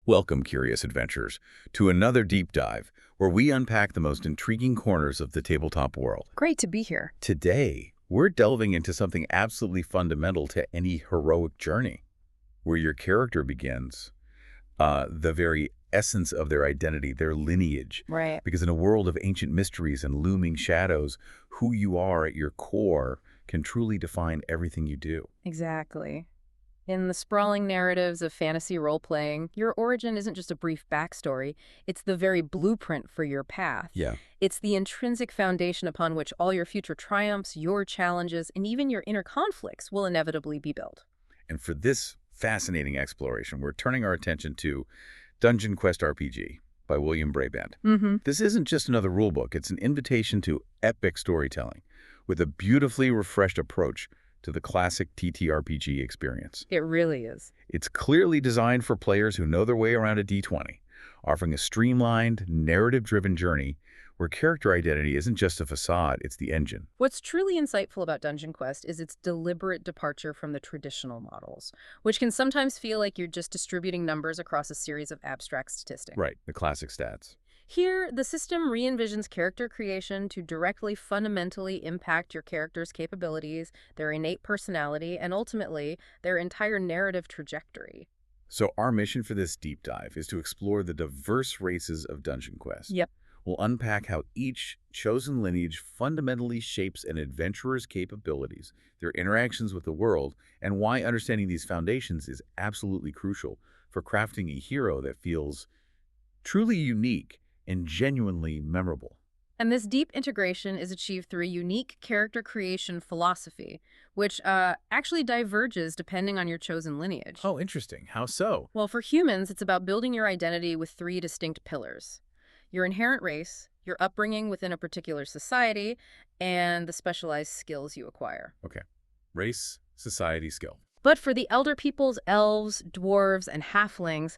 Welcome, curious adventurers, to another deep dive where we unpack the most intriguing corners of the tabletop world. Great to be here. Today, we're delving into something absolutely fundamental to any heroic journey, where your character begins, the very essence of their identity, their lineage. Right. Because in a world of ancient mysteries and looming shadows, who you are at your core can truly define everything you do. Exactly. In the sprawling narratives of fantasy role-playing, your origin isn't just a brief backstory, it's the very blueprint for your path. Yeah. It's the intrinsic foundation upon which all your future triumphs, your challenges, and even your inner conflicts will inevitably be built. And for this fascinating exploration, we're turning our attention to Dungeon Quest RPG by William Brabant. This isn't just another rulebook, it's an invitation to epic storytelling with a beautifully refreshed approach to the classic TTRPG experience. It really is. It's clearly designed for players who know their way around a D20, offering a streamlined, narrative-driven journey where character identity isn't just a facade, it's the engine. What's truly insightful about Dungeon Quest is its deliberate departure from the traditional models, which can sometimes feel like you're just distributing numbers across a series of abstract statistics. Right, the classic stats. Here, the system re-envisions character creation to directly fundamentally impact your character's capabilities, their innate personality, and ultimately, their entire narrative trajectory. So our mission for this deep dive is to explore the diverse races of Dungeon Quest. Yep. We'll unpack how each chosen lineage fundamentally shapes an adventurer's capabilities, their interactions with the world, and why understanding these foundations is absolutely crucial for crafting a hero that feels truly unique and genuinely memorable. And this deep integration is achieved through a unique character creation philosophy, which actually diverges depending on your chosen lineage. Oh, interesting. How so? Well, for humans, it's about building your identity with three distinct pillars: your inherent race, your upbringing within a particular society, and the specialized skills you acquire. Okay. Race, society, skill. But for the elder peoples, elves, dwarves, and halflings,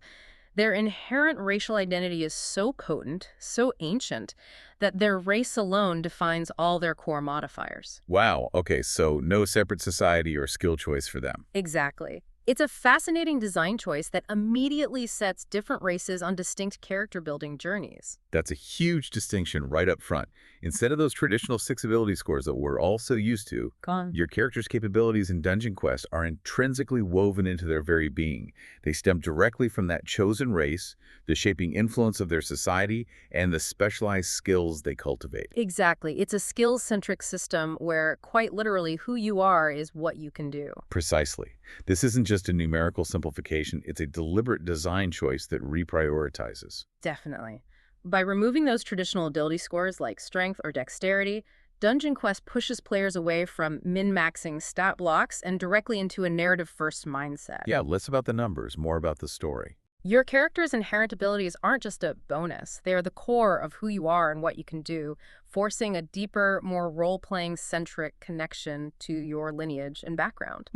their inherent racial identity is so potent, so ancient, that their race alone defines all their core modifiers. Wow. Okay, so no separate society or skill choice for them. Exactly. It's a fascinating design choice that immediately sets different races on distinct character-building journeys. That's a huge distinction right up front. Instead of those traditional 6 ability scores that we're all so used to, your character's capabilities in Dungeon Quest are intrinsically woven into their very being. They stem directly from that chosen race, the shaping influence of their society, and the specialized skills they cultivate. Exactly. It's a skills-centric system where, quite literally, who you are is what you can do. Precisely. This isn't just a numerical simplification, it's a deliberate design choice that reprioritizes. Definitely. By removing those traditional ability scores like strength or dexterity, Dungeon Quest pushes players away from min-maxing stat blocks and directly into a narrative-first mindset. Yeah, less about the numbers, more about the story. Your character's inherent abilities aren't just a bonus. They are the core of who you are and what you can do, forcing a deeper, more role-playing-centric connection to your lineage and background.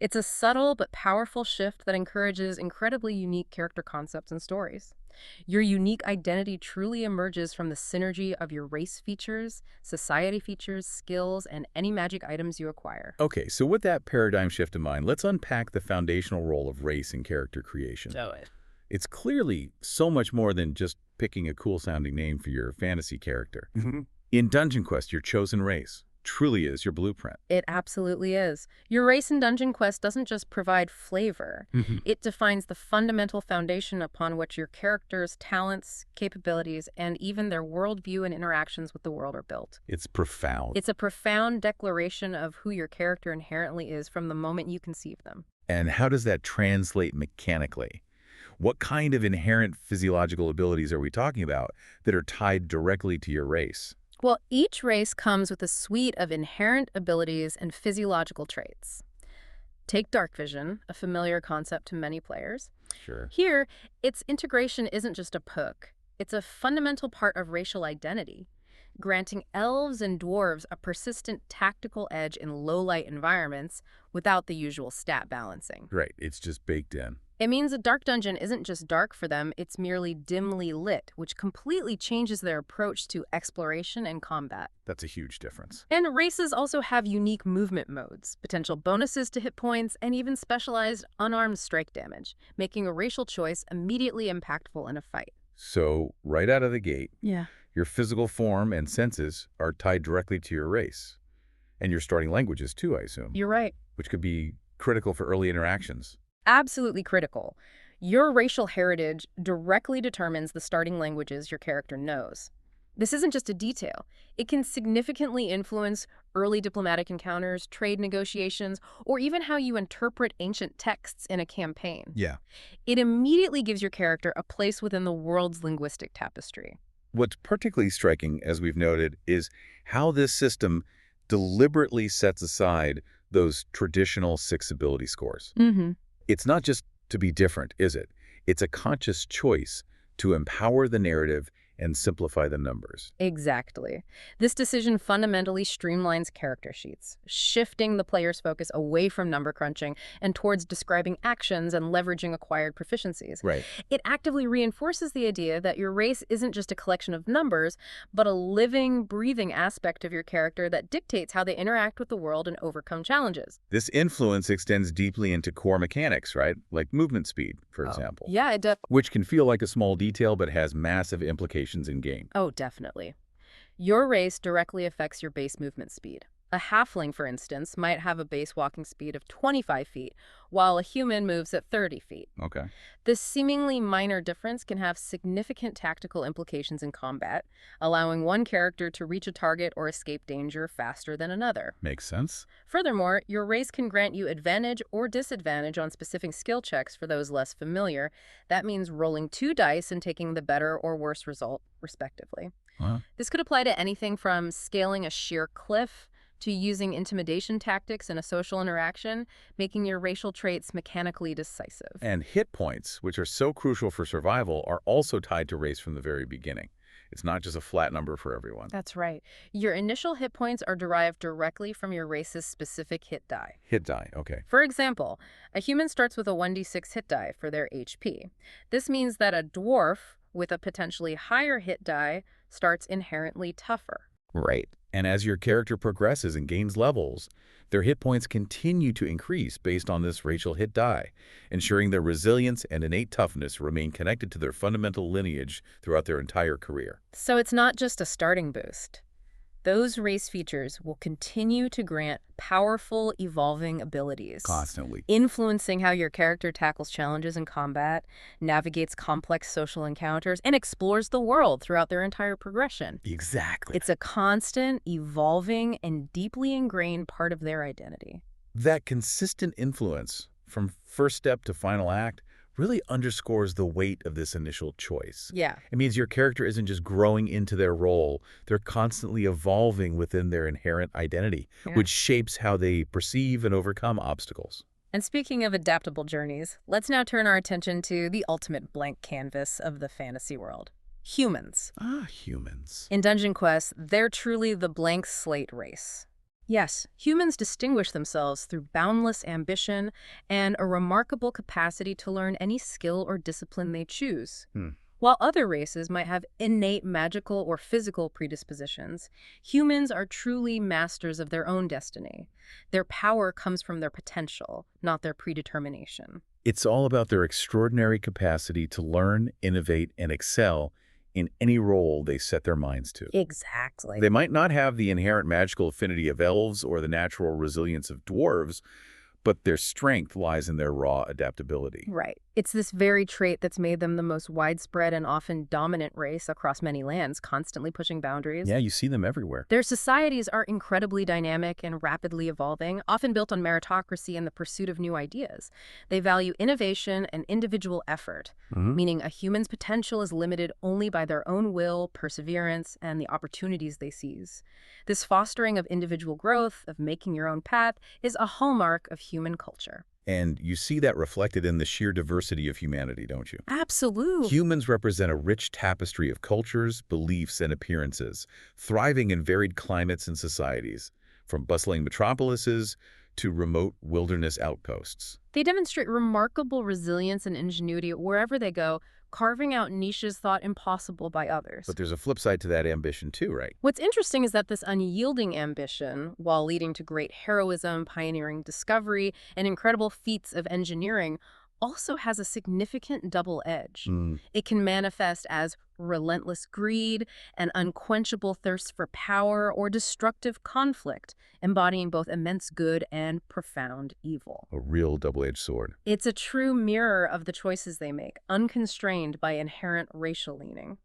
It's a subtle but powerful shift that encourages incredibly unique character concepts and stories. Your unique identity truly emerges from the synergy of your race features, society features, skills, and any magic items you acquire. Okay, so with that paradigm shift in mind, let's unpack the foundational role of race in character creation. It's clearly so much more than just picking a cool-sounding name for your fantasy character. In Dungeon Quest, your chosen race truly is your blueprint. It absolutely is. Your race in Dungeon Quest doesn't just provide flavor. It defines the fundamental foundation upon which your character's talents, capabilities, and even their worldview and interactions with the world are built. It's profound. It's a profound declaration of who your character inherently is from the moment you conceive them. And how does that translate mechanically? What kind of inherent physiological abilities are we talking about that are tied directly to your race? Well, each race comes with a suite of inherent abilities and physiological traits. Take dark vision, a familiar concept to many players. Sure. Here, its integration isn't just a perk. It's a fundamental part of racial identity. granting elves and dwarves a persistent tactical edge in low-light environments without the usual stat balancing. Right, it's just baked in. It means a dark dungeon isn't just dark for them, it's merely dimly lit, which completely changes their approach to exploration and combat. That's a huge difference. And races also have unique movement modes, potential bonuses to hit points, and even specialized unarmed strike damage, making a racial choice immediately impactful in a fight. So, right out of the gate, Yeah. your physical form and senses are tied directly to your race. And your starting languages too, I assume, You're right. which could be critical for early interactions. Absolutely critical. Your racial heritage directly determines the starting languages your character knows. This isn't just a detail. It can significantly influence early diplomatic encounters, trade negotiations, or even how you interpret ancient texts in a campaign. Yeah. It immediately gives your character a place within the world's linguistic tapestry. What's particularly striking, as we've noted, is how this system deliberately sets aside those traditional 6 ability scores. Mm-hmm. It's not just to be different, is it? It's a conscious choice to empower the narrative and simplify the numbers. Exactly. This decision fundamentally streamlines character sheets, shifting the player's focus away from number crunching and towards describing actions and leveraging acquired proficiencies. Right. It actively reinforces the idea that your race isn't just a collection of numbers, but a living, breathing aspect of your character that dictates how they interact with the world and overcome challenges. This influence extends deeply into core mechanics, right? Like movement speed, for example. Yeah, it does. Which can feel like a small detail but has massive implications in-game. Oh, definitely. Your race directly affects your base movement speed. A halfling, for instance, might have a base walking speed of 25 feet, while a human moves at 30 feet. Okay. This seemingly minor difference can have significant tactical implications in combat, allowing one character to reach a target or escape danger faster than another. Makes sense. Furthermore, your race can grant you advantage or disadvantage on specific skill checks for those less familiar. That means rolling 2 dice and taking the better or worse result, respectively. Wow. This could apply to anything from scaling a sheer cliff to using intimidation tactics in a social interaction, making your racial traits mechanically decisive. And hit points, which are so crucial for survival, are also tied to race from the very beginning. It's not just a flat number for everyone. That's right. Your initial hit points are derived directly from your race's specific hit die. Hit die, okay. For example, a human starts with a 1d6 hit die for their HP. This means that a dwarf with a potentially higher hit die starts inherently tougher. Right. And as your character progresses and gains levels, their hit points continue to increase based on this racial hit die, ensuring their resilience and innate toughness remain connected to their fundamental lineage throughout their entire career. So it's not just a starting boost. Those race features will continue to grant powerful, evolving abilities, Constantly. influencing how your character tackles challenges in combat, navigates complex social encounters, and explores the world throughout their entire progression. Exactly. It's a constant, evolving, and deeply ingrained part of their identity. That consistent influence, from first step to final act, really underscores the weight of this initial choice. Yeah. It means your character isn't just growing into their role, they're constantly evolving within their inherent identity, Yeah. which shapes how they perceive and overcome obstacles. And speaking of adaptable journeys, let's now turn our attention to the ultimate blank canvas of the fantasy world. Humans. Humans. In Dungeon Quest, they're truly the blank slate race. Yes, humans distinguish themselves through boundless ambition and a remarkable capacity to learn any skill or discipline they choose. While other races might have innate magical or physical predispositions, humans are truly masters of their own destiny. Their power comes from their potential, not their predetermination. It's all about their extraordinary capacity to learn, innovate, and excel in any role they set their minds to. Exactly. They might not have the inherent magical affinity of elves or the natural resilience of dwarves, but their strength lies in their raw adaptability. Right. It's this very trait that's made them the most widespread and often dominant race across many lands, constantly pushing boundaries. Yeah, you see them everywhere. Their societies are incredibly dynamic and rapidly evolving, often built on meritocracy and the pursuit of new ideas. They value innovation and individual effort, meaning a human's potential is limited only by their own will, perseverance, and the opportunities they seize. This fostering of individual growth, of making your own path, is a hallmark of human culture. And you see that reflected in the sheer diversity of humanity, don't you? Absolutely. Humans represent a rich tapestry of cultures, beliefs, and appearances, thriving in varied climates and societies, from bustling metropolises to remote wilderness outposts. They demonstrate remarkable resilience and ingenuity wherever they go, carving out niches thought impossible by others. But there's a flip side to that ambition too, right? What's interesting is that this unyielding ambition, while leading to great heroism, pioneering discovery, and incredible feats of engineering, also has a significant double edge. Mm, It can manifest as relentless greed, an unquenchable thirst for power, or destructive conflict, embodying both immense good and profound evil. a real double-edged sword. It's a true mirror of the choices they make, unconstrained by inherent racial leaning.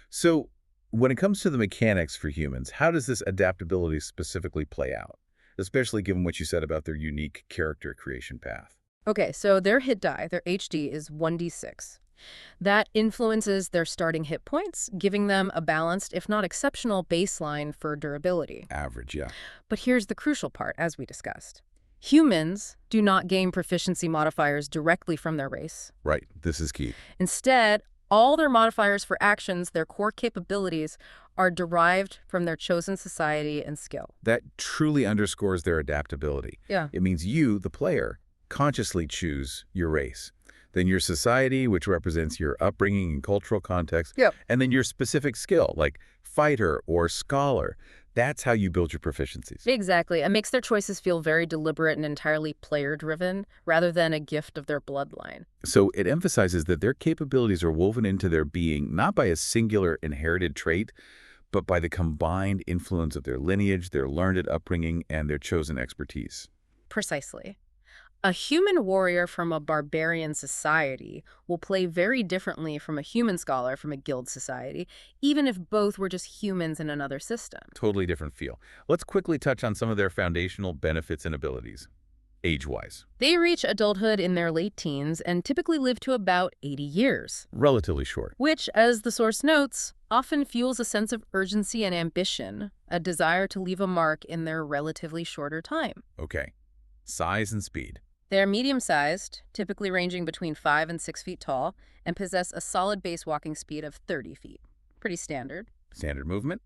So, when it comes to the mechanics for humans, how does this adaptability specifically play out? Especially given what you said about their unique character creation path. Okay, so their hit die, their HD, is 1d6. That influences their starting hit points, giving them a balanced, if not exceptional, baseline for durability. Average, yeah. But here's the crucial part, as we discussed. Humans do not gain proficiency modifiers directly from their race. Right, this is key. Instead, all their modifiers for actions, their core capabilities, are derived from their chosen society and skill. That truly underscores their adaptability. Yeah. It means you, the player, consciously choose your race. Then your society, which represents your upbringing and cultural context. Yep. And then your specific skill, like fighter or scholar. That's how you build your proficiencies. Exactly. It makes their choices feel very deliberate and entirely player-driven, rather than a gift of their bloodline. So it emphasizes that their capabilities are woven into their being, not by a singular inherited trait, but by the combined influence of their lineage, their learned upbringing, and their chosen expertise. Precisely. A human warrior from a barbarian society will play very differently from a human scholar from a guild society, even if both were just humans in another system. Totally different feel. Let's quickly touch on some of their foundational benefits and abilities, age-wise. They reach adulthood in their late teens and typically live to about 80 years, Relatively short. which, as the source notes, often fuels a sense of urgency and ambition, a desire to leave a mark in their relatively shorter time. Okay. Size and speed. They're medium-sized, typically ranging between 5 and 6 feet tall, and possess a solid base walking speed of 30 feet. Pretty standard. Standard movement.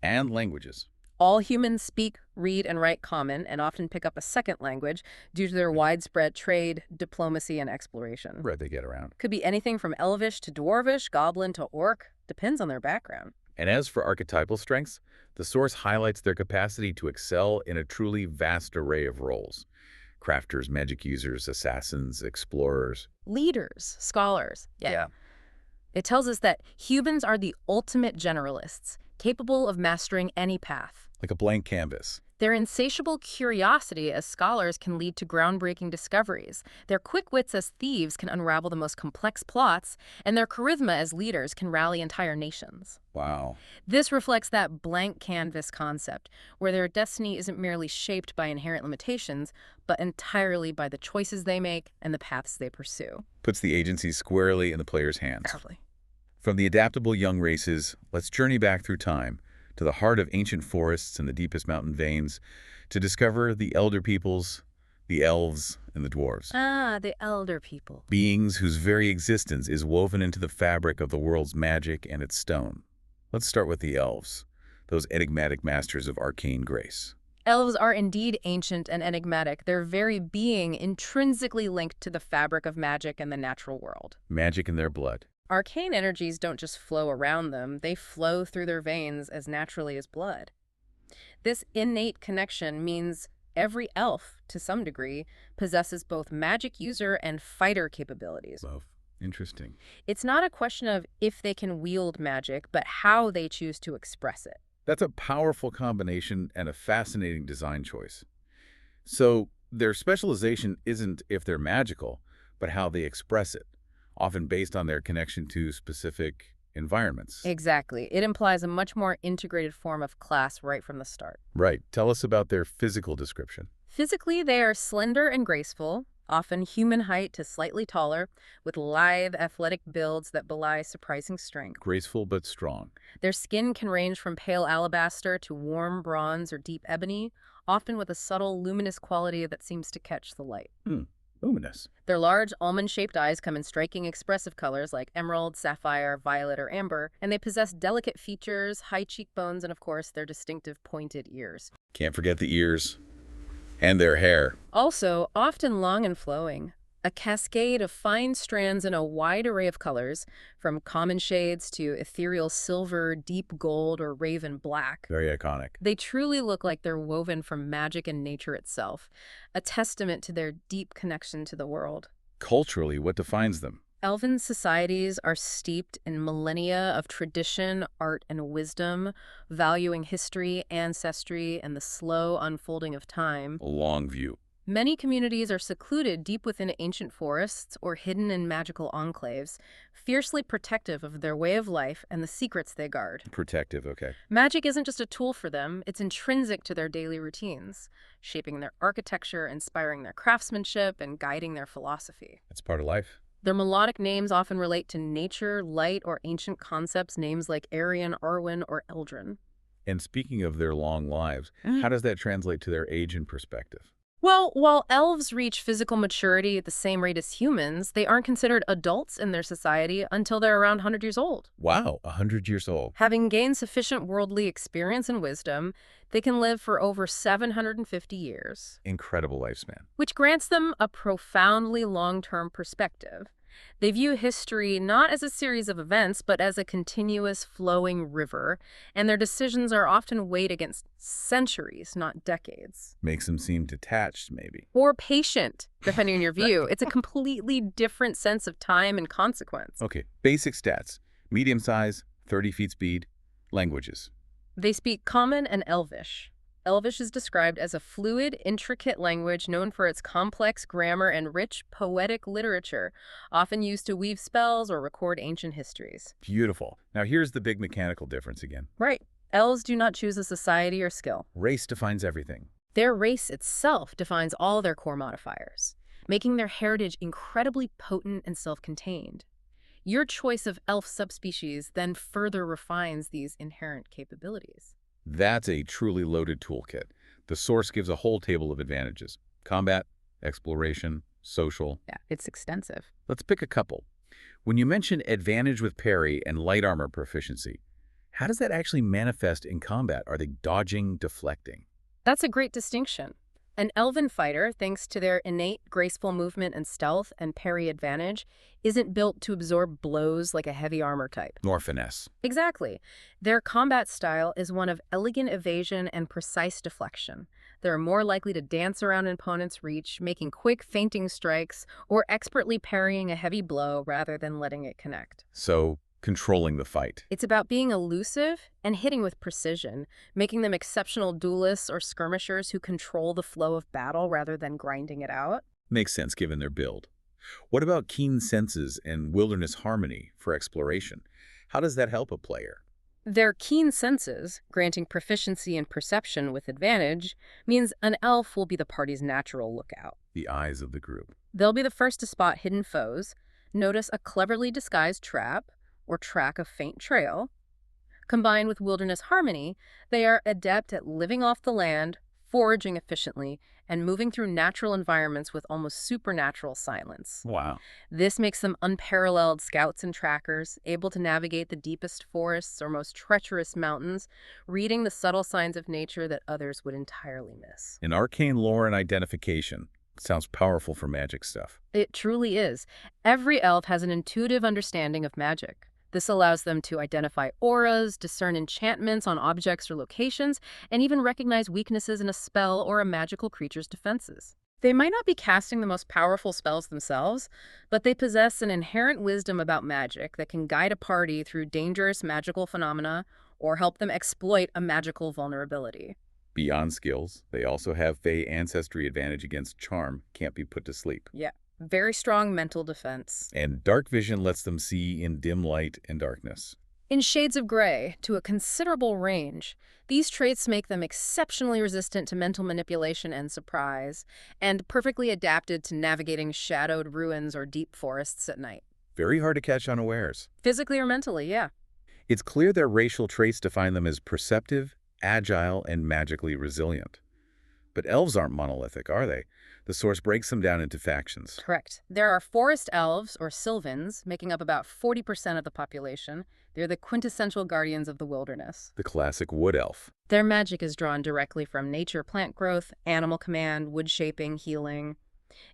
And languages. All humans speak, read, and write Common, and often pick up a second language due to their widespread trade, diplomacy, and exploration. Where'd they get around? Could be anything from Elvish to Dwarvish, Goblin to Orc. Depends on their background. And as for archetypal strengths, the source highlights their capacity to excel in a truly vast array of roles. Crafters, magic users, assassins, explorers. Leaders, scholars. Yeah. It tells us that humans are the ultimate generalists, capable of mastering any path. Like a blank canvas. Their insatiable curiosity as scholars can lead to groundbreaking discoveries. Their quick wits as thieves can unravel the most complex plots, and their charisma as leaders can rally entire nations. Wow. This reflects that blank canvas concept, where their destiny isn't merely shaped by inherent limitations, but entirely by the choices they make and the paths they pursue. Puts the agency squarely in the player's hands. Totally. From the adaptable young races, let's journey back through time to the heart of ancient forests and the deepest mountain veins to discover the elder peoples, the elves, and the dwarves. Ah, the elder people. Beings whose very existence is woven into the fabric of the world's magic and its stone. Let's start with the elves, those enigmatic masters of arcane grace. Elves are indeed ancient and enigmatic, their very being intrinsically linked to the fabric of magic and the natural world. Magic in their blood. Arcane energies don't just flow around them, they flow through their veins as naturally as blood. This innate connection means every elf, to some degree, possesses both magic user and fighter capabilities. Love. Interesting. It's not a question of if they can wield magic, but how they choose to express it. That's a powerful combination and a fascinating design choice. So their specialization isn't if they're magical, but how they express it, often based on their connection to specific environments. Exactly. It implies a much more integrated form of class right from the start. Right. Tell us about their physical description. Physically, they are slender and graceful, often human height to slightly taller, with lithe, athletic builds that belie surprising strength. Graceful but strong. Their skin can range from pale alabaster to warm bronze or deep ebony, often with a subtle, luminous quality that seems to catch the light. Luminous. Their large, almond-shaped eyes come in striking, expressive colors like emerald, sapphire, violet, or amber, and they possess delicate features, high cheekbones, and of course, their distinctive pointed ears. Can't forget the ears. And their hair. Also, often long and flowing. A cascade of fine strands in a wide array of colors, from common shades to ethereal silver, deep gold, or raven black. Very iconic. They truly look like they're woven from magic and nature itself, a testament to their deep connection to the world. Culturally, what defines them? Elven societies are steeped in millennia of tradition, art, and wisdom, valuing history, ancestry, and the slow unfolding of time. A long view. Many communities are secluded deep within ancient forests or hidden in magical enclaves, fiercely protective of their way of life and the secrets they guard. Protective, okay. Magic isn't just a tool for them, it's intrinsic to their daily routines, shaping their architecture, inspiring their craftsmanship, and guiding their philosophy. That's part of life. Their melodic names often relate to nature, light, or ancient concepts, names like Aryan, Arwen, or Eldrin. And speaking of their long lives, how does that translate to their age and perspective? Well, while elves reach physical maturity at the same rate as humans, they aren't considered adults in their society until they're around 100 years old. Wow, 100 years old. Having gained sufficient worldly experience and wisdom, they can live for over 750 years. Incredible lifespan. Which grants them a profoundly long-term perspective. They view history not as a series of events, but as a continuous flowing river, and their decisions are often weighed against centuries, not decades. Makes them seem detached, maybe. Or patient, depending on your view. It's a completely different sense of time and consequence. Okay, basic stats. Medium size, 30 feet speed, languages. They speak Common and Elvish. Elvish is described as a fluid, intricate language known for its complex grammar and rich, poetic literature, often used to weave spells or record ancient histories. Beautiful. Now here's the big mechanical difference again. Right. Elves do not choose a society or skill. Race defines everything. Their race itself defines all their core modifiers, making their heritage incredibly potent and self-contained. Your choice of elf subspecies then further refines these inherent capabilities. That's a truly loaded toolkit. The source gives a whole table of advantages. Combat, exploration, social. Yeah, it's extensive. Let's pick a couple. When you mention advantage with parry and light armor proficiency, how does that actually manifest in combat? Are they dodging, deflecting? That's a great distinction. An elven fighter, thanks to their innate graceful movement and stealth and parry advantage, isn't built to absorb blows like a heavy armor type. Nor finesse. Exactly. Their combat style is one of elegant evasion and precise deflection. They're more likely to dance around an opponent's reach, making quick feinting strikes, or expertly parrying a heavy blow rather than letting it connect. So, controlling the fight. It's about being elusive and hitting with precision, making them exceptional duelists or skirmishers who control the flow of battle rather than grinding it out. Makes sense given their build. What about keen senses and wilderness harmony for exploration? How does that help a player? Their keen senses, granting proficiency and perception with advantage, means an elf will be the party's natural lookout. The eyes of the group. They'll be the first to spot hidden foes, notice a cleverly disguised trap, or track a faint trail. Combined with wilderness harmony, they are adept at living off the land, foraging efficiently, and moving through natural environments with almost supernatural silence. Wow. This makes them unparalleled scouts and trackers, able to navigate the deepest forests or most treacherous mountains, reading the subtle signs of nature that others would entirely miss. An arcane lore and identification. Sounds powerful for magic stuff. It truly is. Every elf has an intuitive understanding of magic. This allows them to identify auras, discern enchantments on objects or locations, and even recognize weaknesses in a spell or a magical creature's defenses. They might not be casting the most powerful spells themselves, but they possess an inherent wisdom about magic that can guide a party through dangerous magical phenomena or help them exploit a magical vulnerability. Beyond skills, they also have Fey ancestry advantage against charm, can't be put to sleep. Yeah. Very strong mental defense. And dark vision lets them see in dim light and darkness. In shades of gray, to a considerable range, these traits make them exceptionally resistant to mental manipulation and surprise, and perfectly adapted to navigating shadowed ruins or deep forests at night. Very hard to catch unawares. Physically or mentally, yeah. It's clear their racial traits define them as perceptive, agile, and magically resilient. But elves aren't monolithic, are they? The source breaks them down into factions. Correct. There are forest elves, or sylvans, making up about 40% of the population. They're the quintessential guardians of the wilderness. The classic wood elf. Their magic is drawn directly from nature, plant growth, animal command, wood shaping, healing.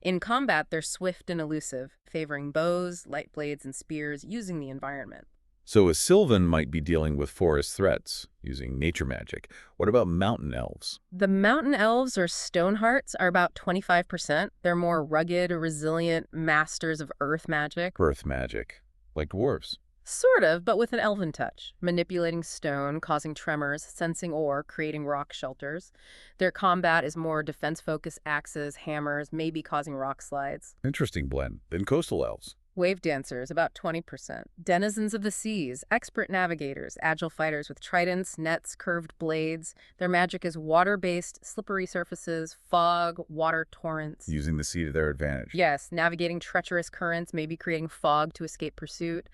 In combat, they're swift and elusive, favoring bows, light blades, and spears, using the environment. So a Sylvan might be dealing with forest threats, using nature magic. What about mountain elves? The mountain elves, or stonehearts, are about 25%. They're more rugged, resilient masters of earth magic. Earth magic. Like dwarves. Sort of, but with an elven touch. Manipulating stone, causing tremors, sensing ore, creating rock shelters. Their combat is more defense-focused axes, hammers, maybe causing rock slides. Interesting blend. Then coastal elves. Wave dancers, about 20%. Denizens of the seas, expert navigators, agile fighters with tridents, nets, curved blades. Their magic is water-based, slippery surfaces, fog, water torrents. Using the sea to their advantage. Yes, navigating treacherous currents, maybe creating fog to escape pursuit.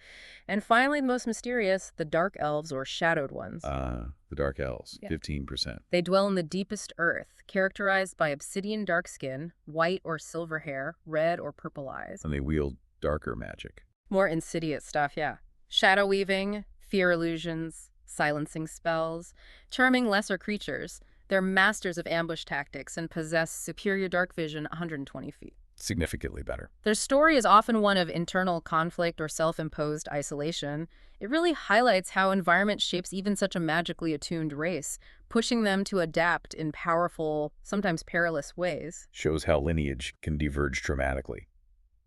And finally, the most mysterious, the dark elves, or shadowed ones. The dark elves, 15%. They dwell in the deepest earth, characterized by obsidian dark skin, white or silver hair, red or purple eyes. And they wield darker magic. More insidious stuff, yeah. Shadow weaving, fear illusions, silencing spells, charming lesser creatures. They're masters of ambush tactics and possess superior dark vision 120 feet. Significantly better. Their story is often one of internal conflict or self-imposed isolation. It really highlights how environment shapes even such a magically attuned race, pushing them to adapt in powerful, sometimes perilous ways. Shows how lineage can diverge dramatically.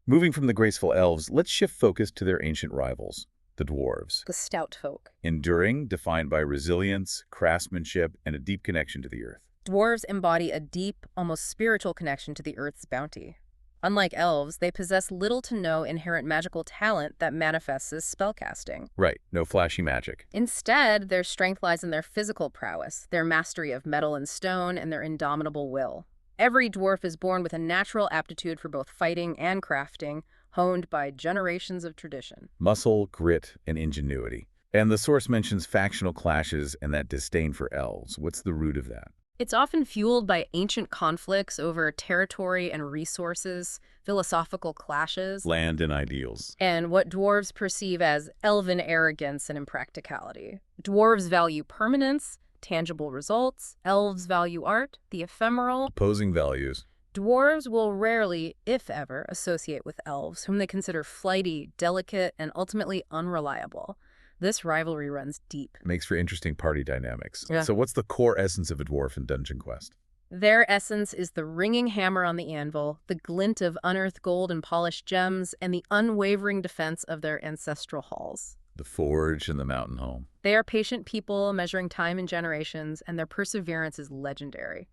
Moving from the graceful elves, let's shift focus to their ancient rivals, the dwarves. The stout folk. Enduring, defined by resilience, craftsmanship, and a deep connection to the earth. Dwarves embody a deep, almost spiritual connection to the earth's bounty. Unlike elves, they possess little to no inherent magical talent that manifests as spellcasting. Right, no flashy magic. Instead, their strength lies in their physical prowess, their mastery of metal and stone, and their indomitable will. Every dwarf is born with a natural aptitude for both fighting and crafting, honed by generations of tradition. Muscle, grit, and ingenuity. And the source mentions factional clashes and that disdain for elves. What's the root of that? It's often fueled by ancient conflicts over territory and resources, philosophical clashes, Land and ideals. and what dwarves perceive as elven arrogance and impracticality. Dwarves value permanence, tangible results. Elves value art, the ephemeral. Opposing values. Dwarves will rarely, if ever, associate with elves, whom they consider flighty, delicate, and ultimately unreliable. This rivalry runs deep. Makes for interesting party dynamics. Yeah. So what's the core essence of a dwarf in Dungeon Quest? Their essence is the ringing hammer on the anvil, the glint of unearthed gold and polished gems, and the unwavering defense of their ancestral halls. The forge and the mountain home. They are patient people, measuring time in generations, and their perseverance is legendary.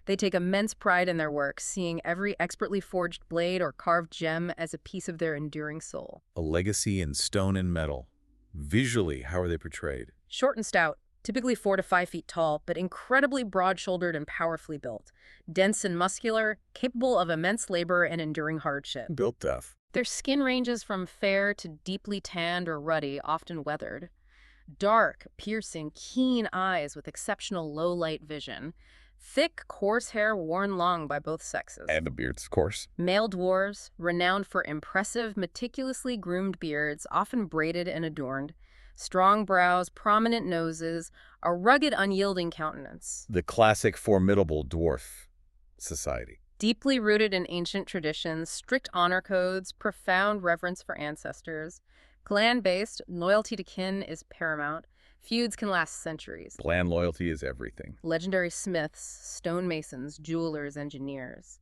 They take immense pride in their work, seeing every expertly forged blade or carved gem as a piece of their enduring soul. A legacy in stone and metal. Visually, how are they portrayed? Short and stout, typically 4 to 5 feet tall, but incredibly broad-shouldered and powerfully built. Dense and muscular, capable of immense labor and enduring hardship. Built tough. Their skin ranges from fair to deeply tanned or ruddy, often weathered. Dark, piercing, keen eyes with exceptional low-light vision. Thick, coarse hair worn long by both sexes. And the beards, of course. Male dwarves, renowned for impressive, meticulously groomed beards, often braided and adorned. Strong brows, prominent noses, a rugged, unyielding countenance. The classic formidable dwarf society. Deeply rooted in ancient traditions, strict honor codes, profound reverence for ancestors. Clan-based, loyalty to kin is paramount. Feuds can last centuries. Clan loyalty is everything. Legendary smiths, stonemasons, jewelers, engineers.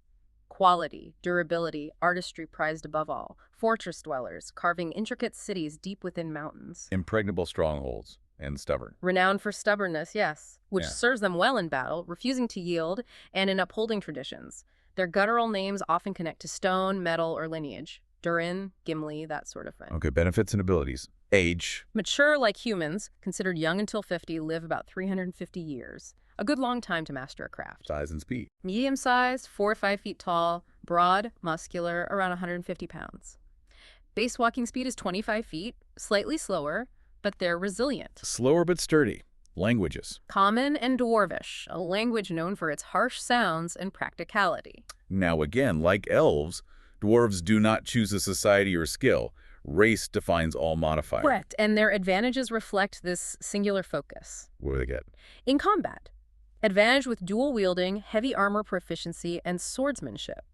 Quality, durability, artistry prized above all. Fortress dwellers, carving intricate cities deep within mountains. Impregnable strongholds and stubborn. Renowned for stubbornness, yes, which Yeah. serves them well in battle, refusing to yield, and in upholding traditions. Their guttural names often connect to stone, metal, or lineage. Durin, Gimli, that sort of thing. Okay, benefits and abilities. Age. Mature like humans, considered young until 50, live about 350 years. A good long time to master a craft. Size and speed. Medium-sized, 4 or 5 feet tall, broad, muscular, around 150 pounds. Base walking speed is 25 feet, slightly slower, but they're resilient. Slower but sturdy. Languages. Common and Dwarvish, a language known for its harsh sounds and practicality. Now again, like elves, dwarves do not choose a society or skill. Race defines all modifiers. Correct, and their advantages reflect this singular focus. What do they get? In combat, advantage with dual wielding, heavy armor proficiency, and swordsmanship.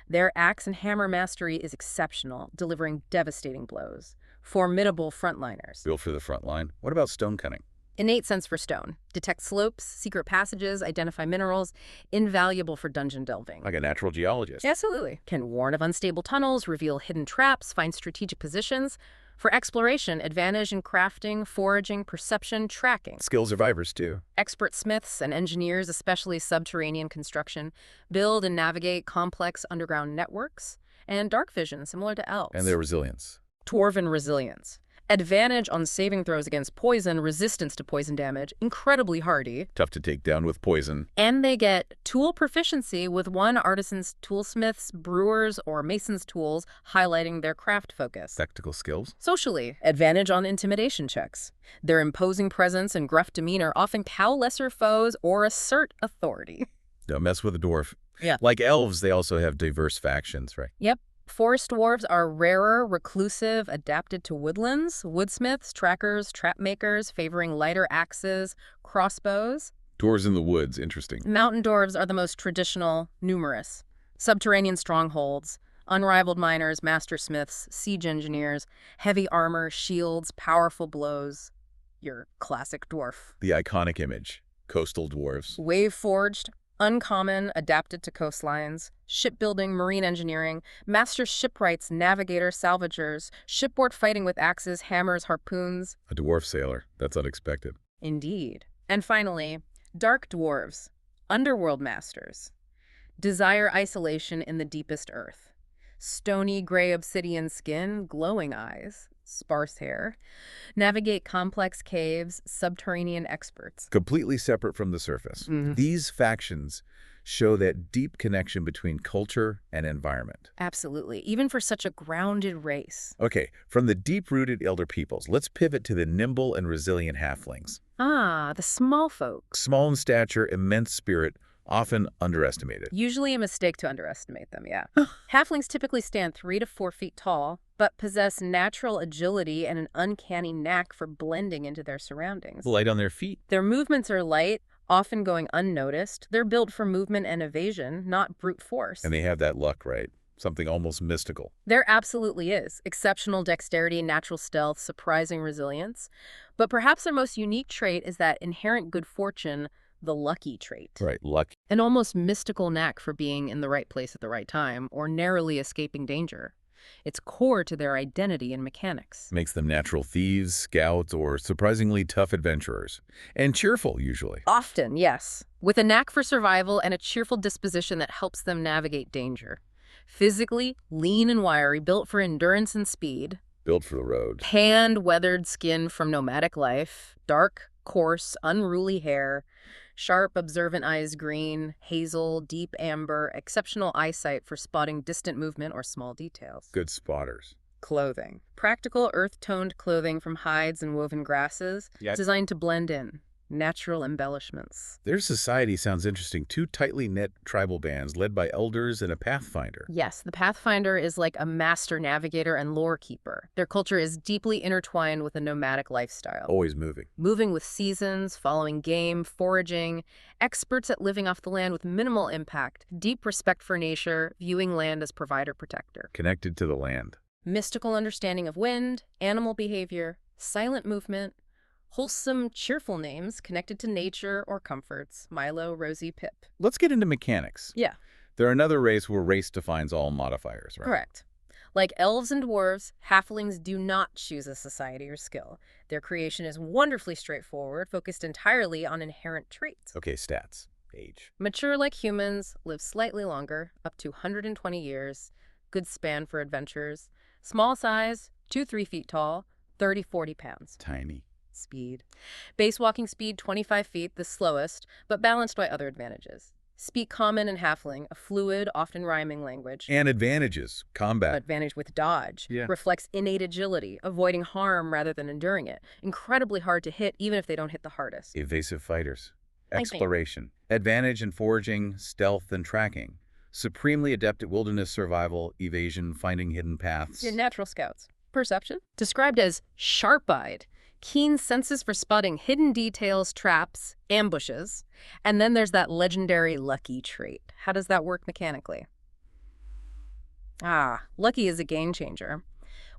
Their axe and hammer mastery is exceptional, delivering devastating blows. Formidable frontliners. Built for the front line. What about stone cutting? Innate sense for stone. Detect slopes, secret passages, identify minerals. Invaluable for dungeon delving. Like a natural geologist. Absolutely. Can warn of unstable tunnels, reveal hidden traps, find strategic positions. For exploration, advantage in crafting, foraging, perception, tracking. Skilled survivors, too. Expert smiths and engineers, especially subterranean construction, build and navigate complex underground networks. And dark vision, similar to elves. And their resilience. Dwarven resilience. Advantage on saving throws against poison, resistance to poison damage, incredibly hardy. Tough to take down with poison. And they get tool proficiency with one artisan's, toolsmiths, brewers, or mason's tools, highlighting their craft focus. Tactical skills. Socially, advantage on intimidation checks. Their imposing presence and gruff demeanor often cow lesser foes or assert authority. Don't mess with a dwarf. Yeah. Like elves, they also have diverse factions, right? Yep. Forest dwarves are rarer, reclusive, adapted to woodlands, woodsmiths, trackers, trap makers, favoring lighter axes, crossbows. Dwarves in the woods, interesting. Mountain dwarves are the most traditional, numerous. Subterranean strongholds, unrivaled miners, master smiths, siege engineers, heavy armor, shields, powerful blows. Your classic dwarf. The iconic image. Coastal dwarves. Wave-forged, uncommon, adapted to coastlines, shipbuilding, marine engineering, master shipwrights, navigators, salvagers, shipboard fighting with axes, hammers, harpoons. A dwarf sailor. That's unexpected. Indeed. And finally, dark dwarves, underworld masters, desire isolation in the deepest earth. Stony gray obsidian skin, glowing eyes, sparse hair, navigate complex caves, subterranean experts. Completely separate from the surface. These factions show that deep connection between culture and environment. Absolutely, even for such a grounded race. Okay, from the deep-rooted elder peoples, let's pivot to the nimble and resilient halflings. Ah, the small folk. Small in stature, immense spirit, often underestimated. Usually a mistake to underestimate them, yeah. Halflings typically stand 3 to 4 feet tall, but possess natural agility and an uncanny knack for blending into their surroundings. Light on their feet. Their movements are light, often going unnoticed. They're built for movement and evasion, not brute force. And they have that luck, right? Something almost mystical. There absolutely is. Exceptional dexterity, natural stealth, surprising resilience. But perhaps their most unique trait is that inherent good fortune, the lucky trait. Right, luck. An almost mystical knack for being in the right place at the right time or narrowly escaping danger. It's core to their identity and mechanics. Makes them natural thieves, scouts, or surprisingly tough adventurers. And cheerful, usually. Often, yes. With a knack for survival and a cheerful disposition that helps them navigate danger. Physically, lean and wiry, built for endurance and speed. Built for the road. Tanned, weathered skin from nomadic life. Dark, coarse, unruly hair. Sharp, observant eyes green, hazel, deep amber, exceptional eyesight for spotting distant movement or small details. Good spotters. Clothing. Practical, earth-toned clothing from hides and woven grasses, designed to blend in. Natural embellishments. Their society sounds interesting. 2 tightly knit tribal bands led by elders and a pathfinder. Yes, the pathfinder is like a master navigator and lore keeper. Their culture is deeply intertwined with a nomadic lifestyle. Always moving. Moving with seasons, following game, foraging, experts at living off the land with minimal impact, deep respect for nature, viewing land as provider-protector. Connected to the land. Mystical understanding of wind, animal behavior, silent movement, wholesome, cheerful names connected to nature or comforts. Milo, Rosie, Pip. Let's get into mechanics. Yeah. They're another race where race defines all modifiers, right? Correct. Like elves and dwarves, halflings do not choose a society or skill. Their creation is wonderfully straightforward, focused entirely on inherent traits. Okay, stats. Age. Mature like humans, live slightly longer, up to 120 years. Good span for adventures. Small size, 2-3 feet tall, 30-40 pounds. Tiny. Speed. Base walking speed, 25 feet, the slowest, but balanced by other advantages. Speak Common and Halfling, a fluid, often rhyming language. And advantages, combat. Advantage with dodge. Yeah. Reflects innate agility, avoiding harm rather than enduring it. Incredibly hard to hit, even if they don't hit the hardest. Evasive fighters. I think. Exploration. Advantage in foraging, stealth, and tracking. Supremely adept at wilderness survival, evasion, finding hidden paths. Your natural scouts. Perception. Described as sharp-eyed. Keen senses for spotting hidden details, traps, ambushes. And then there's that legendary lucky trait. How does that work mechanically? Lucky is a game changer.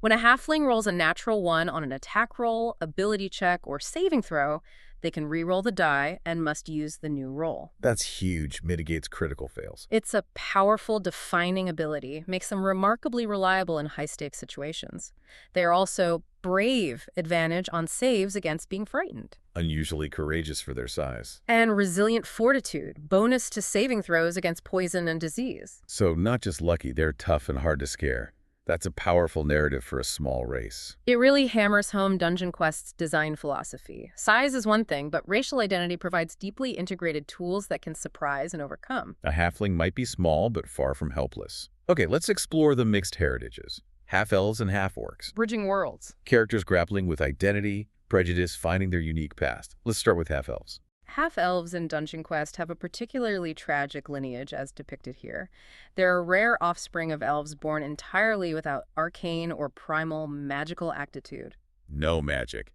When a halfling rolls a natural 1 on an attack roll, ability check, or saving throw, they can re-roll the die and must use the new roll. That's huge. Mitigates critical fails. It's a powerful, defining ability, makes them remarkably reliable in high-stakes situations. They are also brave, advantage on saves against being frightened. Unusually courageous for their size. And resilient fortitude, bonus to saving throws against poison and disease. So not just lucky, they're tough and hard to scare. That's a powerful narrative for a small race. It really hammers home Dungeon Quest's design philosophy. Size is one thing, but racial identity provides deeply integrated tools that can surprise and overcome. A halfling might be small, but far from helpless. Okay, let's explore the mixed heritages. Half-elves and half-orcs. Bridging worlds. Characters grappling with identity, prejudice, finding their unique past. Let's start with half-elves. Half-elves in Dungeon Quest have a particularly tragic lineage as depicted here. They're a rare offspring of elves born entirely without arcane or primal magical aptitude. No magic.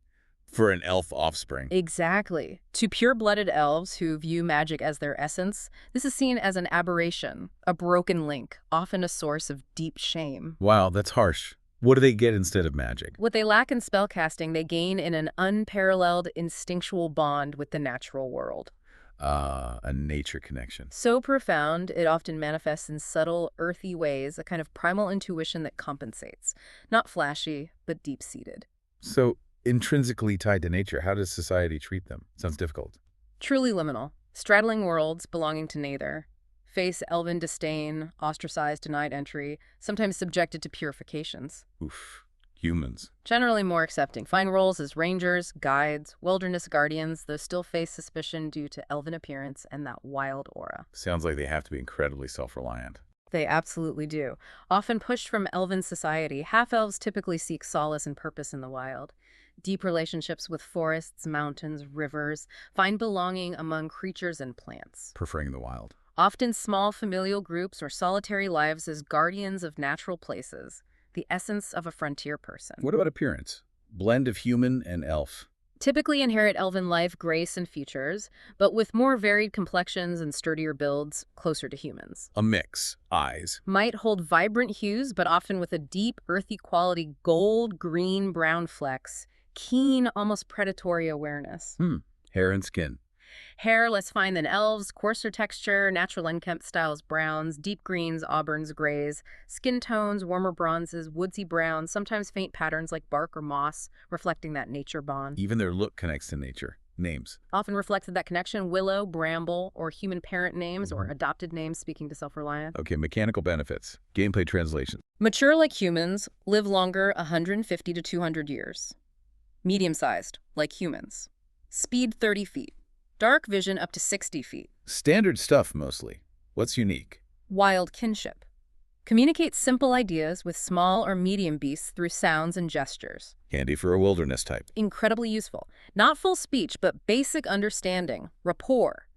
For an elf offspring. Exactly. To pure-blooded elves who view magic as their essence, this is seen as an aberration, a broken link, often a source of deep shame. Wow, that's harsh. What do they get instead of magic? What they lack in spellcasting, they gain in an unparalleled instinctual bond with the natural world. A nature connection. So profound, it often manifests in subtle, earthy ways, a kind of primal intuition that compensates. Not flashy, but deep-seated. So, intrinsically tied to nature, how does society treat them? Sounds difficult. Truly liminal. Straddling worlds belonging to neither. Face elven disdain, ostracized, denied entry, sometimes subjected to purifications. Oof. Humans. Generally more accepting. Find roles as rangers, guides, wilderness guardians, though still face suspicion due to elven appearance and that wild aura. Sounds like they have to be incredibly self-reliant. They absolutely do. Often pushed from elven society, half-elves typically seek solace and purpose in the wild. Deep relationships with forests, mountains, rivers, find belonging among creatures and plants. Preferring the wild. Often small familial groups or solitary lives as guardians of natural places, the essence of a frontier person. What about appearance? Blend of human and elf. Typically inherit elven life, grace, and features, but with more varied complexions and sturdier builds, closer to humans. A mix. Eyes. Might hold vibrant hues, but often with a deep, earthy quality, gold, green, brown flecks. Keen, almost predatory awareness. Hair and skin. Hair less fine than elves, coarser texture, natural unkempt styles browns, deep greens, auburns, grays, skin tones, warmer bronzes, woodsy browns, sometimes faint patterns like bark or moss, reflecting that nature bond. Even their look connects to nature. Names. Often reflected that connection, willow, bramble, or human parent names or adopted names speaking to self-reliance. Okay, mechanical benefits. Gameplay translation. Mature like humans, live longer 150 to 200 years. Medium-sized, like humans. Speed 30 feet. Dark vision up to 60 feet. Standard stuff, mostly. What's unique? Wild kinship. Communicate simple ideas with small or medium beasts through sounds and gestures. Handy for a wilderness type. Incredibly useful. Not full speech, but basic understanding. Rapport.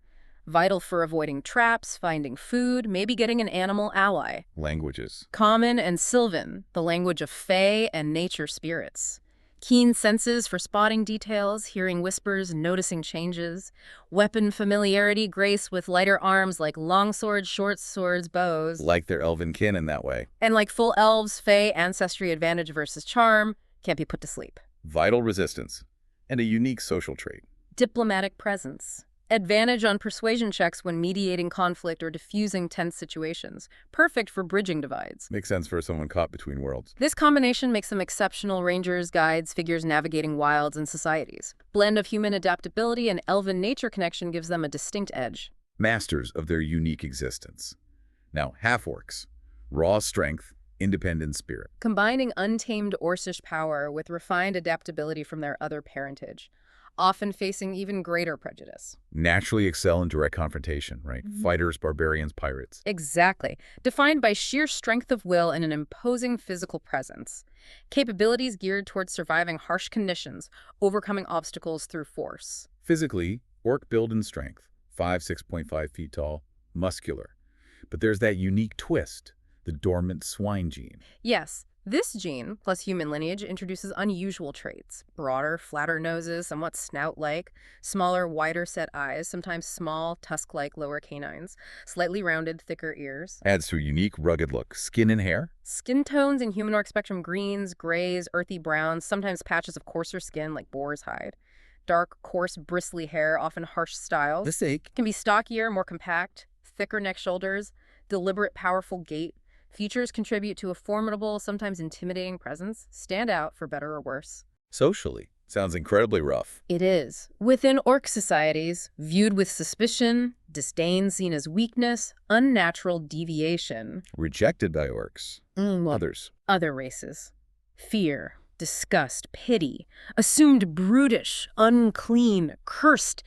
Vital for avoiding traps, finding food, maybe getting an animal ally. Languages. Common and Sylvan, the language of fae and nature spirits. Keen senses for spotting details, hearing whispers, noticing changes. Weapon familiarity, grace with lighter arms like long swords, short swords, bows. Like their elven kin in that way. And like full elves, fae, ancestry advantage versus charm, can't be put to sleep. Vital resistance. And a unique social trait. Diplomatic presence. Advantage on persuasion checks when mediating conflict or diffusing tense situations. Perfect for bridging divides. Makes sense for someone caught between worlds. This combination makes them exceptional rangers, guides, figures navigating wilds and societies. Blend of human adaptability and elven nature connection gives them a distinct edge. Masters of their unique existence. Now, half-orcs. Raw strength, independent spirit. Combining untamed Orcish power with refined adaptability from their other parentage. often facing even greater prejudice. Naturally excel in direct confrontation, right? Fighters, barbarians, pirates. Exactly. Defined by sheer strength of will and an imposing physical presence. Capabilities geared towards surviving harsh conditions, overcoming obstacles through force. Physically, orc build and strength, 6.5 feet tall, muscular. But there's that unique twist, the dormant swine gene. Yes, this gene, plus human lineage, introduces unusual traits. Broader, flatter noses, somewhat snout-like, smaller, wider-set eyes, sometimes small, tusk-like lower canines, slightly rounded, thicker ears. Adds to a unique, rugged look. Skin and hair? Skin tones in human orc spectrum: greens, grays, earthy browns, sometimes patches of coarser skin like boar's hide. Dark, coarse, bristly hair, often harsh styles. The sake. Can be stockier, more compact, thicker neck shoulders, deliberate, powerful gait. Features contribute to a formidable, sometimes intimidating presence, stand out for better or worse. Socially. Sounds incredibly rough. It is. Within orc societies, viewed with suspicion, disdain seen as weakness, unnatural deviation. Rejected by orcs. Others. Other races. Fear, disgust, pity, assumed brutish, unclean, cursed.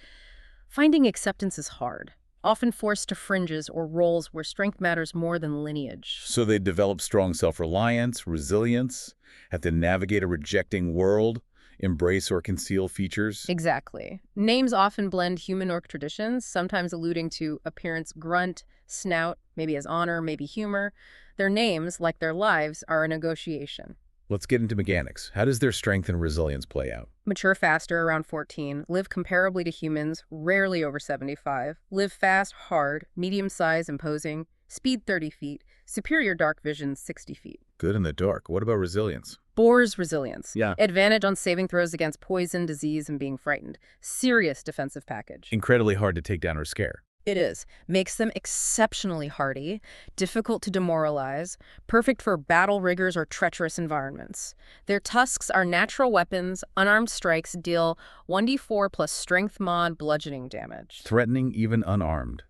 Finding acceptance is hard. Often forced to fringes or roles where strength matters more than lineage. So they develop strong self-reliance, resilience, have to navigate a rejecting world, embrace or conceal features. Exactly. Names often blend human orc traditions, sometimes alluding to appearance: grunt, snout, maybe as honor, maybe humor. Their names, like their lives, are a negotiation. Let's get into mechanics. How does their strength and resilience play out? Mature faster, around 14, live comparably to humans, rarely over 75, live fast, hard, medium size, imposing, speed 30 feet, superior dark vision 60 feet. Good in the dark. What about resilience? Boar's resilience. Yeah. Advantage on saving throws against poison, disease, and being frightened. Serious defensive package. Incredibly hard to take down or scare. It is. Makes them exceptionally hardy, difficult to demoralize, perfect for battle riggers or treacherous environments. Their tusks are natural weapons. Unarmed strikes deal 1d4 plus strength mod bludgeoning damage. Threatening even unarmed.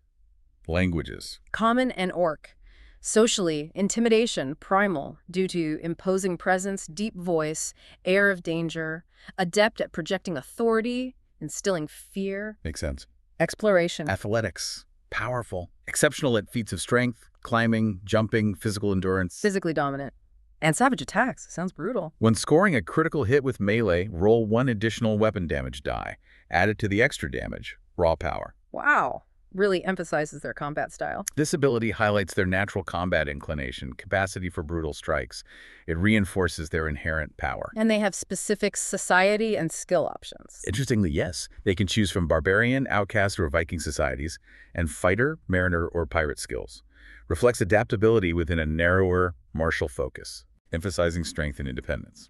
Languages. Common and orc. Socially, intimidation, primal, due to imposing presence, deep voice, air of danger, adept at projecting authority, instilling fear. Makes sense. Exploration. Athletics. Powerful. Exceptional at feats of strength, climbing, jumping, physical endurance. Physically dominant. And savage attacks. Sounds brutal. When scoring a critical hit with melee, roll 1 additional weapon damage die. Added to the extra damage. Raw power. Wow. Really emphasizes their combat style. This ability highlights their natural combat inclination, capacity for brutal strikes. It reinforces their inherent power. And they have specific society and skill options. Interestingly, yes, they can choose from barbarian, outcast, or Viking societies, and fighter, mariner, or pirate skills. Reflects adaptability within a narrower martial focus, emphasizing strength and independence.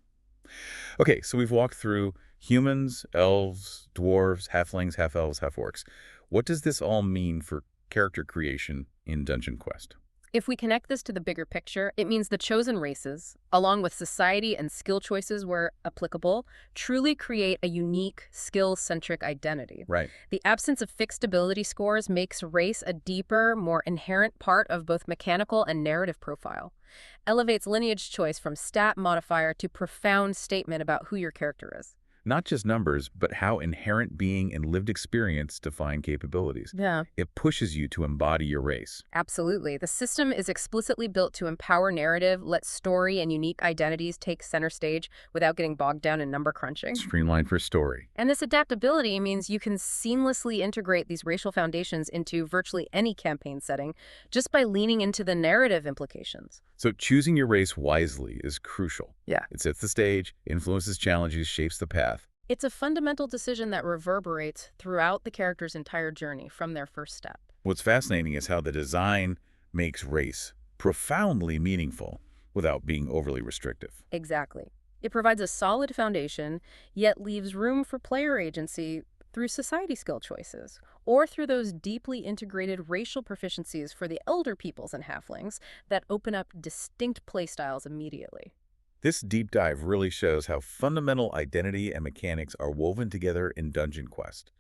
Okay, so we've walked through humans, elves, dwarves, halflings, half-elves, half-orcs. What does this all mean for character creation in Dungeon Quest? If we connect this to the bigger picture, it means the chosen races, along with society and skill choices where applicable, truly create a unique, skill-centric identity. Right. The absence of fixed ability scores makes race a deeper, more inherent part of both mechanical and narrative profile. Elevates lineage choice from stat modifier to profound statement about who your character is. Not just numbers, but how inherent being and lived experience define capabilities. Yeah. It pushes you to embody your race. Absolutely. The system is explicitly built to empower narrative, let story and unique identities take center stage without getting bogged down in number crunching. Streamlined for story. And this adaptability means you can seamlessly integrate these racial foundations into virtually any campaign setting just by leaning into the narrative implications. So choosing your race wisely is crucial. Yeah. It sets the stage, influences challenges, shapes the path. It's a fundamental decision that reverberates throughout the character's entire journey from their first step. What's fascinating is how the design makes race profoundly meaningful without being overly restrictive. Exactly. It provides a solid foundation, yet leaves room for player agency through society skill choices, or through those deeply integrated racial proficiencies for the elder peoples and halflings that open up distinct playstyles immediately. This deep dive really shows how fundamental identity and mechanics are woven together in Dungeon Quest.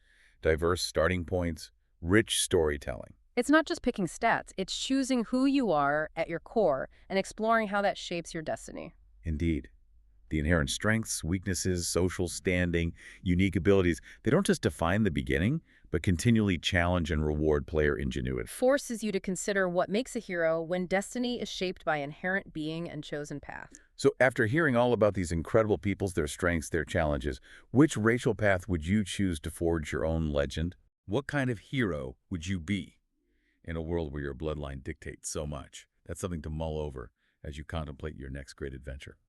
Diverse starting points, rich storytelling. It's not just picking stats, it's choosing who you are at your core and exploring how that shapes your destiny. Indeed. The inherent strengths, weaknesses, social standing, unique abilities, they don't just define the beginning, but continually challenge and reward player ingenuity. Forces you to consider what makes a hero when destiny is shaped by inherent being and chosen path. So after hearing all about these incredible peoples, their strengths, their challenges, which racial path would you choose to forge your own legend? What kind of hero would you be in a world where your bloodline dictates so much? That's something to mull over as you contemplate your next great adventure.